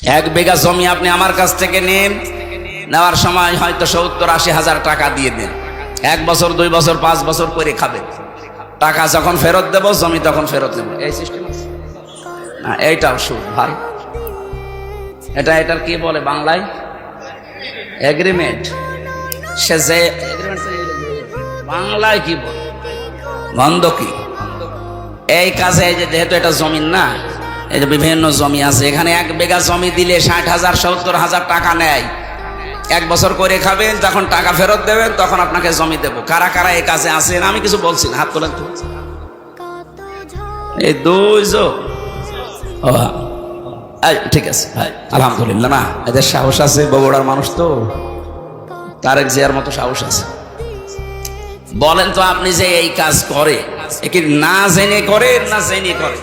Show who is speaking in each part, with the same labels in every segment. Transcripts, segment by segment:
Speaker 1: এক বিঘা জমি আপনি আমার কাছ থেকে নেন, নেওয়ার সময় হয়তো 70-80 হাজার টাকা দিয়ে দেন। 1 বছর 2 বছর 5 বছর করে খাবেন, টাকা যখন ফেরত দেব জমি তখন ফেরত নেব, এই সিস্টেম আছে না? এইটাও সুদ ভাই। এটার কি বলে বাংলায়? এগ্রিমেন্ট। সে যে বাংলায় কি বলে? বন্ধকি। এই কাজে এই যে যেহেতু এটা জমিন না, এই যে বিভিন্ন জমি আছে, এখানে 1 বিঘা জমি দিলে 60,000 70,000 টাকা নেয়। 1 বছর করে খাবেন, যখন টাকা ফেরত দেবেন তখন আপনাকে জমি দেব। কারা কারা এই কাজে আছেন? আমি কিছু বলছি না, হাত তোলেন তো। এই 2 জন। ঠিক আছে ভাই, আলহামদুলিল্লাহ। না, এদের সাহস আছে, বগুড়ার মানুষ তো, তারেক জিয়ার মতো সাহস আছে। বলেন তো আপনি যে এই কাজ করে, কি না জেনে করে না জেনে করে?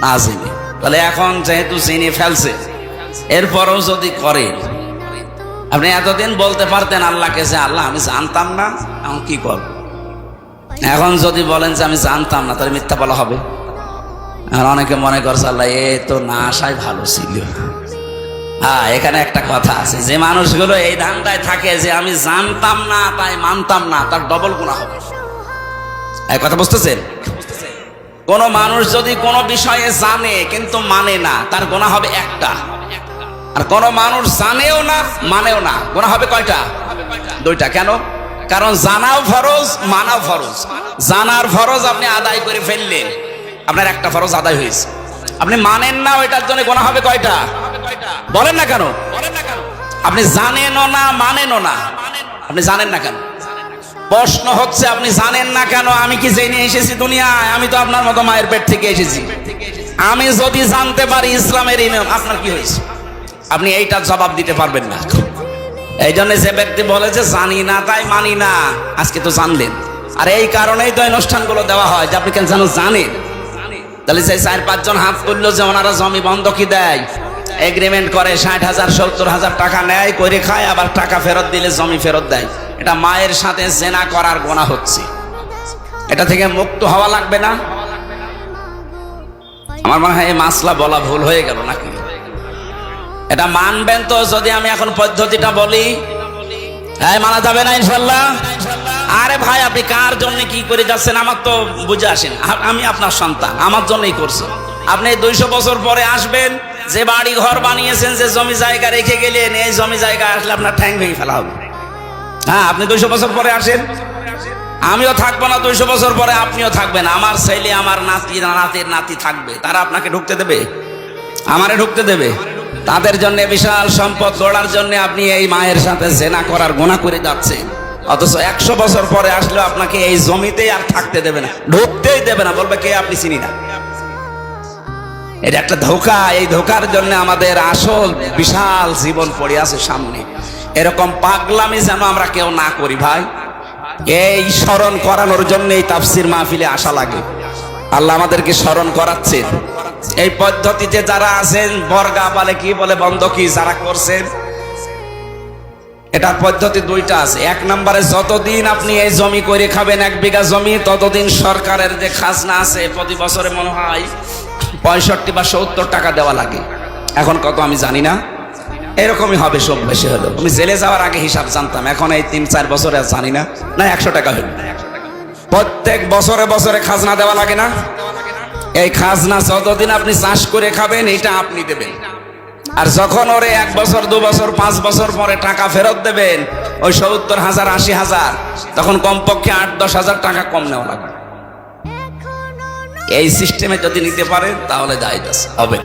Speaker 1: না জেনে। তাহলে এখন যেহেতু জেনে ফেলছে, এরপরও যদি করে, আপনি এতদিন বলতে পারতেন আল্লাহকে যে আল্লাহ আমি জানতাম না, এখন কি করব? এখন যদি বলেন যে আমি জানতাম না, তাহলে মিথ্যা বলা হবে। আর অনেকে মনে করছে আল্লাহ এ তো না আসাই ভালো ছিল। হ্যাঁ, এখানে একটা কথা আছে, যে মানুষগুলো এই ধান্দায় থাকে যে আমি জানতাম না তাই মানতাম না, তার ডবল গুনাহ হবে। এই কথা বুঝতেছেন? কোন মানুষ যদি কোনো বিষয়ে জানে কিন্তু মানে না, তার গুনাহ হবে একটা। আর কোন মানুষ জানেও না মানেও না, গুনাহ হবে কয়টা? 2টা। কেন? কারণ জানাও ফরজ, মানাও ফরজ। জানার ফরজ আপনি আদায় করে ফেললেন, আপনার একটা ফরজ আদায় হয়েছে। আপনি মানেন না, ওইটার জন্য গুনাহ হবে কয়টা? বলেন না কেন? আপনি জানেনও না মানেনও না, আপনি জানেন না কেন? প্রশ্ন হচ্ছে আপনি জানেন না কেন? আমি কি জেনে এসেছি দুনিয়ায়? আমি তো আপনার মতো মায়ের পেট থেকে এসেছি। আমি যদি জানতে পারি ইসলামের নিয়ম, আপনার কি হয়েছে? আপনি এইটার জবাব দিতে পারবেন না। এই জন্য যে ব্যক্তি বলে যে জানি না তাই মানি না, আজকে তো জানলেন। আর এই কারণেই তো অনুষ্ঠানগুলো দেওয়া হয় যে আপনি কেন জানেন। তাহলে সেই 4-5 জন হাত তুললো যে ওনারা জমি বন্ধকি দেয়, এগ্রিমেন্ট করে, 60,000 70,000 টাকা নেয়, করে খায়, আবার টাকা ফেরত দিলে জমি ফেরত দেয়। এটা মায়ের সাথে জেনা করার গুনাহ হচ্ছে। এটা থেকে মুক্ত হওয়া লাগবে না? আমার মনে হয় এই মাসলা বলা ভুল হয়ে গেল নাকি? এটা মানবেন তো? যদি আমি এখন পদ্ধতিটা বলি, হ্যাঁ মানা যাবে না ইনশাল্লাহ? আরে ভাই, আপনি কার জন্য কি করে যাচ্ছেন আমার তো বুঝে আসেন। আমি আপনার সন্তান, আমার জন্যই করছি। আপনি 200 বছর পরে আসবেন, যে বাড়ি ঘর বানিয়েছেন, যে জমি জায়গা রেখে গেলেন, এই জমি জায়গা আসলে আপনার ঠ্যাং ভেঙে ফেলা হবে। হ্যাঁ, আপনি 200 বছর পরে আসেন, আমিও থাকবো না 200 বছর পরে, আপনিও থাকবেন। আমার ছেলে, আমার নাতি, নাতির নাতি থাকবে, তারা আপনাকে ঢুকতে দেবে? আমারে ঢুকতে দেবে? তাদের জন্য বিশাল সম্পদ গড়ার জন্য আপনি এই মায়ের সাথে জেনা করার গুনাহ করে যাচ্ছেন। অথচ 100 বছর পরে আসলে আপনাকে এই জমিতেই আর থাকতে দেবে না, ঢুকতেই দেবে না, বলবে কে আপনি চিনি না। এটা একটা ধোঁকা। এই ধোঁকার জন্য আমাদের আসল বিশাল জীবন পড়ে আছে সামনে। এরকম পাগলামি যেন আমরা কেউ না করি ভাই। এই স্মরণ করানোর জন্য এই তাফসির মাহফিলে আসা লাগে। আল্লাহ আমাদেরকে স্মরণ করাচ্ছেন। এই পদ্ধতিতে যারা আছেন, বর্গা বলে কি বলে বন্ধকি যারা করছেন, এটা পদ্ধতি 2টা আছে। 1 নম্বরে যতদিন আপনি এই জমি করে খাবেন, 1 বিঘা জমি, ততদিন সরকারের যে খাজনা আছে প্রতি বছরে মনে হয় 65 বা 70 টাকা দেওয়া লাগে। এখন কত আমি জানি না, এরকমই হবে সব বেশি হলো। আমি জেলে যাওয়ার আগে হিসাব জানতাম, এখন এই 3-4 বছরে জানি না, 100 টাকা হলো। প্রত্যেক বছরে বছরে খাজনা দেওয়া লাগে না? এই খাজনা যতদিন আপনি চাষ করে খাবেন এটা আপনি দেবেন। আর যখন ওরে 1 বছর 2 বছর 5 বছর পরে টাকা ফেরত দেবেন, ওই 70,000 80,000, তখন কমপক্ষে 8-10 হাজার টাকা কম নেওয়া লাগবে। এই সিস্টেমে যদি নিতে পারেন তাহলে জায়েজ হবে।